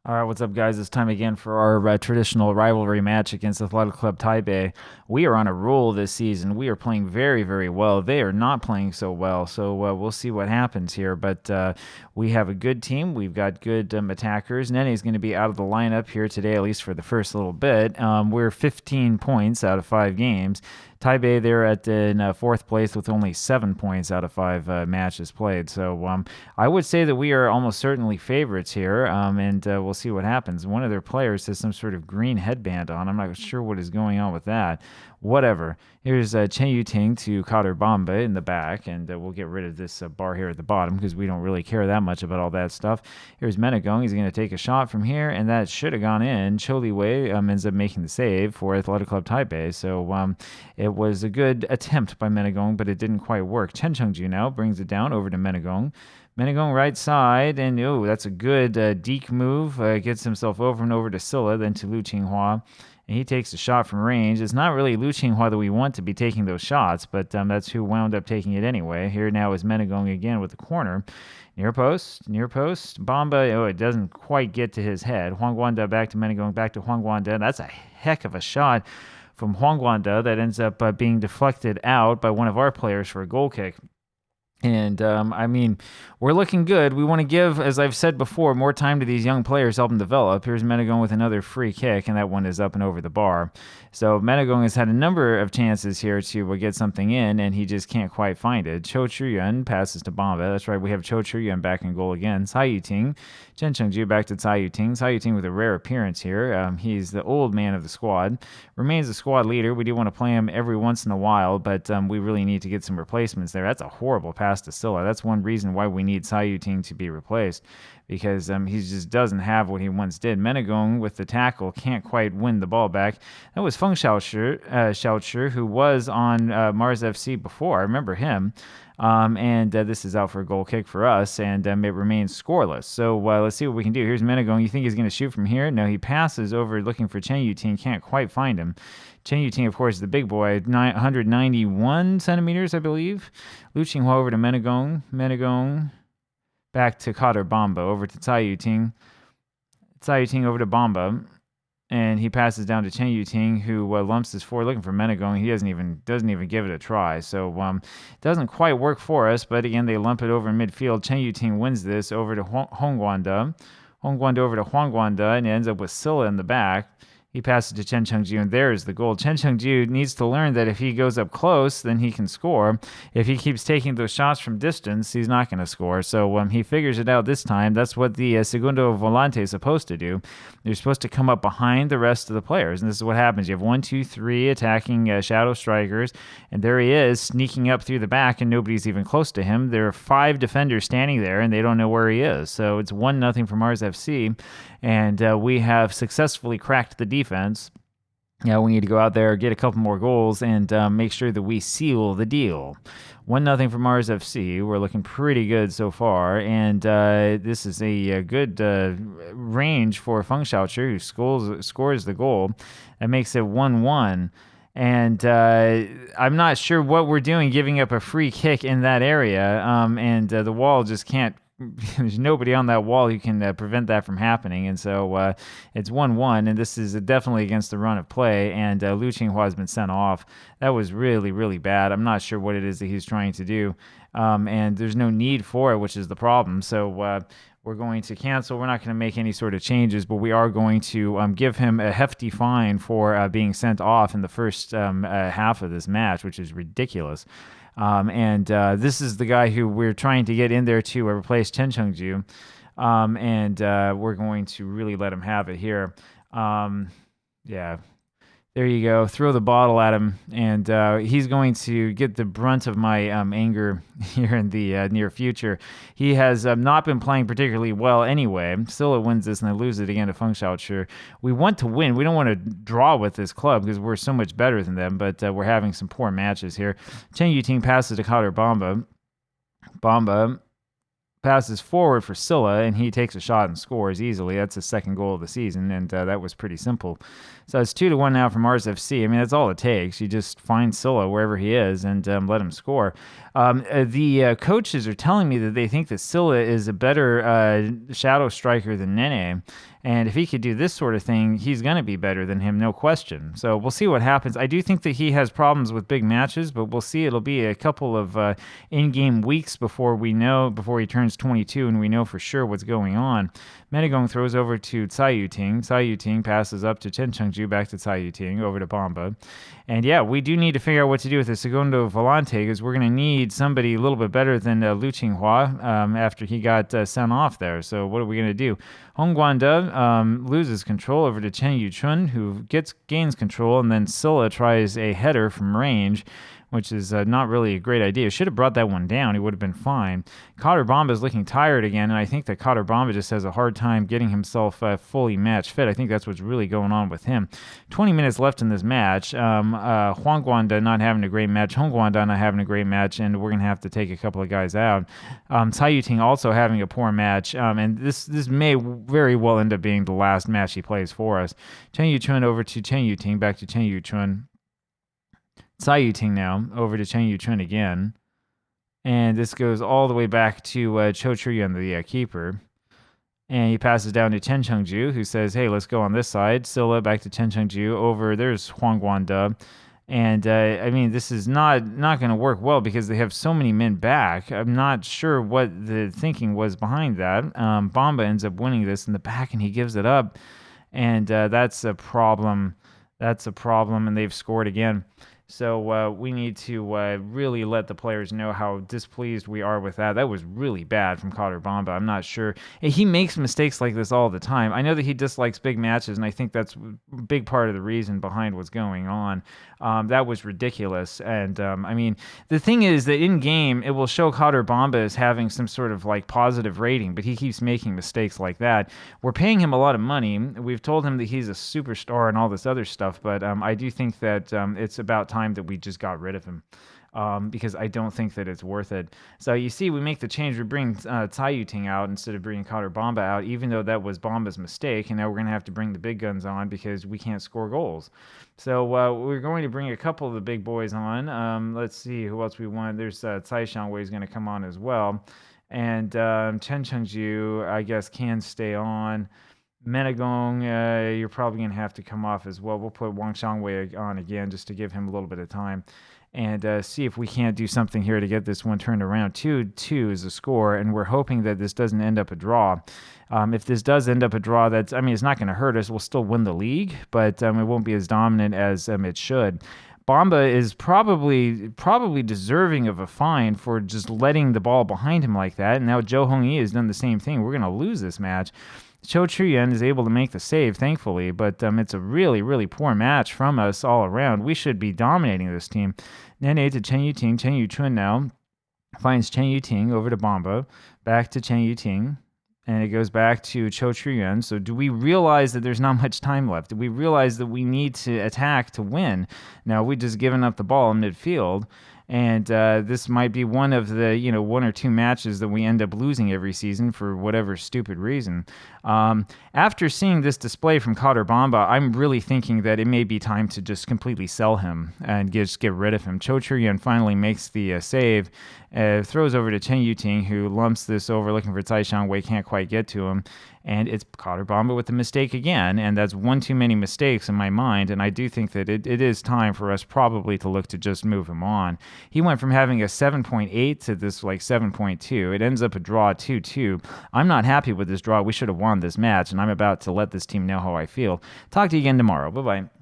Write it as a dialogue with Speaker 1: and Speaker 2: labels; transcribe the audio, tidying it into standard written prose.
Speaker 1: All right, what's up, guys? It's time again for our traditional rivalry match against Athletic Club Taipei. We are on a roll this season. We are playing very, very well. They are not playing so well, so we'll see what happens here. But we have a good team. We've got good attackers. Nene's going to be out of the lineup here today, at least for the first little bit. We're 15 points out of 5 games. Taipei, they're in fourth place with only 7 points out of 5 matches played. So I would say that we are almost certainly favorites here, and we'll see what happens. One of their players has some sort of green headband on. I'm not sure what is going on with that. Whatever. Here's Chen Yuting to Kader Bamba in the back, and we'll get rid of this bar here at the bottom because we don't really care that much about all that stuff. Here's Menegong. He's going to take a shot from here, and that should have gone in. Cho Li Wei ends up making the save for Athletic Club Taipei. So it was a good attempt by Menegong, but it didn't quite work. Chen Chengju now brings it down over to Menegong. Menegong right side, and that's a good deke move. Gets himself over and over to Silla, then to Lu Qinghua. And he takes a shot from range. It's not really Lu Qinghua that we want to be taking those shots, but that's who wound up taking it anyway. Here now is Menegong again with the corner. Near post. Bamba, it doesn't quite get to his head. Huang Guanda back to Menegong, back to Huang Guanda. That's a heck of a shot from Huang Guanda that ends up being deflected out by one of our players for a goal kick. And we're looking good. We want to give, as I've said before, more time to these young players, help them develop. Here's Menegong with another free kick, and that one is up and over the bar. So Menegong has had a number of chances here to get something in, and he just can't quite find it. Cho Chuyuan passes to Bamba. That's right, we have Cho Chuyuan back in goal again. Cai Yuting, Chen Chengju back to Cai Yuting. Cai Yuting with a rare appearance here. He's the old man of the squad. Remains the squad leader. We do want to play him every once in a while, but we really need to get some replacements there. That's a horrible pass to Silla. That's one reason why we need Cai Yuting to be replaced, because he just doesn't have what he once did. Menegong with the tackle can't quite win the ball back. That was Feng Xiaochi, who was on Mars FC before. I remember him. And this is out for a goal kick for us, and it remains scoreless. So let's see what we can do. Here's Menegong. You think he's going to shoot from here? No, he passes over looking for Chen Yuting. Can't quite find him. Chen Yuting, of course, is the big boy, 191 centimeters, I believe. Lu Qinghua over to Menegong. Menegong back to Kader Bamba, over to Cai Yuting. Cai Yuting over to Bamba. And he passes down to Chen Yuting, who lumps his forward looking for Menegong. He doesn't even give it a try. So it doesn't quite work for us. But again, they lump it over in midfield. Chen Yuting wins this over to Hong Guanda. Hong Guanda over to Huang Guanda, and it ends up with Silla in the back. He passes to Chen Chengju, and there's the goal. Chen Chengju needs to learn that if he goes up close, then he can score. If he keeps taking those shots from distance, he's not going to score. So he figures it out this time. That's what the segundo volante is supposed to do. They're supposed to come up behind the rest of the players, and this is what happens. You have 1, 2, 3 attacking shadow strikers, and there he is sneaking up through the back, and nobody's even close to him. There are 5 defenders standing there, and they don't know where he is. So it's 1-0 for Mars FC, and we have successfully cracked the defense. Yeah, we need to go out there, get a couple more goals, and make sure that we seal the deal. 1-0 for Mars FC. We're looking pretty good so far, and this is a good range for Feng Xiaochi, who scores the goal. That makes it 1-1. And I'm not sure what we're doing, giving up a free kick in that area, and the wall just can't. There's nobody on that wall who can prevent that from happening, and so it's 1-1, and this is definitely against the run of play, and Lu Qinghua has been sent off. That was really, really bad. I'm not sure what it is that he's trying to do, and there's no need for it, which is the problem. So we're going to cancel. We're not going to make any sort of changes, but we are going to give him a hefty fine for being sent off in the first half of this match, which is ridiculous. And this is the guy who we're trying to get in there to replace Chen Chengju. And we're going to really let him have it here. Yeah, there you go. Throw the bottle at him, and he's going to get the brunt of my anger here in the near future. He has not been playing particularly well anyway. Silla wins this, and they lose it again to Feng Xiaochi. We want to win. We don't want to draw with this club because we're so much better than them, but we're having some poor matches here. Chen Yuting passes to Kader Bamba. Bamba passes forward for Silla, and he takes a shot and scores easily. That's his second goal of the season, and that was pretty simple. So it's 2-1 now from RSFC. I mean, that's all it takes. You just find Silla wherever he is and let him score. The coaches are telling me that they think that Silla is a better shadow striker than Nene. And if he could do this sort of thing, he's going to be better than him, no question. So we'll see what happens. I do think that he has problems with big matches, but we'll see. It'll be a couple of in-game weeks before he turns 22 and we know for sure what's going on. Menegong throws over to Tsai Yuting. Tsai Yuting passes up to Chen Chengju, back to Tsai Yuting, over to Bamba. And yeah, we do need to figure out what to do with the Segundo Volante, because we're going to need somebody a little bit better than Liu Qinghua after he got sent off there. So what are we going to do? Hong Guanda loses control over to Chen Yuchun, who gains control, and then Silla tries a header from range, which is not really a great idea. Should have brought that one down. He would have been fine. Cotter Bamba is looking tired again, and I think that Cotter Bamba just has a hard time getting himself fully match fit. I think that's what's really going on with him. 20 minutes left in this match. Huang Guanda not having a great match. Hong Guanda not having a great match, and we're going to have to take a couple of guys out. Tsai Yuting also having a poor match, and this may very well end up being the last match he plays for us. Chen Yuchun over to Chen Yuting, back to Chen Yuchun. Tsai Yuting now, over to Chen Yuchun again. And this goes all the way back to Cho Chuyuan, the keeper. And he passes down to Chen Chengju, who says, hey, let's go on this side. Silla back to Chen Chengju. Over, there's Huang Guanda. And, I mean, this is not going to work well because they have so many men back. I'm not sure what the thinking was behind that. Bamba ends up winning this in the back, and he gives it up. And that's a problem. That's a problem, and they've scored again. So we need to really let the players know how displeased we are with that. That was really bad from Cotter Bamba. I'm not sure. He makes mistakes like this all the time. I know that he dislikes big matches, and I think that's a big part of the reason behind what's going on. That was ridiculous. And, I mean, the thing is that in-game, it will show Cotter Bamba as having some sort of, like, positive rating, but he keeps making mistakes like that. We're paying him a lot of money. We've told him that he's a superstar and all this other stuff, but I do think that it's about time that we just got rid of him. Because I don't think that it's worth it. So you see, we make the change. We bring Tsai Yuting out instead of bringing Cotter Bamba out, even though that was Bamba's mistake. And now we're going to have to bring the big guns on because we can't score goals. So we're going to bring a couple of the big boys on. Let's see who else we want. There's Tsai Xiangwei is going to come on as well. And Chen Chengju, I guess, can stay on. Menegong, you're probably going to have to come off as well. We'll put Wang Xiangwei on again just to give him a little bit of time. And see if we can't do something here to get this one turned around. 2-2 is the score, and we're hoping that this doesn't end up a draw. If this does end up a draw, it's not going to hurt us. We'll still win the league, but it won't be as dominant as it should. Bamba is probably deserving of a fine for just letting the ball behind him like that. And now Zhou Hongyi has done the same thing. We're going to lose this match. Cho Chuyuan is able to make the save, thankfully, but it's a really, really poor match from us all around. We should be dominating this team. Nene to Chen Yuting. Chen Yuchun now finds Chen Yuting over to Bamba. Back to Chen Yuting. And it goes back to Cho Chuyuan. So do we realize that there's not much time left? Do we realize that we need to attack to win? Now, we just given up the ball in midfield. And this might be one of the, one or two matches that we end up losing every season for whatever stupid reason. After seeing this display from Cotter Bamba, I'm really thinking that it may be time to just completely sell him and just get rid of him. Cho Chuyuan finally makes the save, throws over to Chen Yuting, who lumps this over, looking for Tsai Xiangwei, can't quite get to him. And it's Cotter Bamba with the mistake again, and that's one too many mistakes in my mind, and I do think that it is time for us probably to look to just move him on. He went from having a 7.8 to this 7.2. It ends up a draw 2-2. I'm not happy with this draw. We should have won this match, and I'm about to let this team know how I feel. Talk to you again tomorrow. Bye-bye.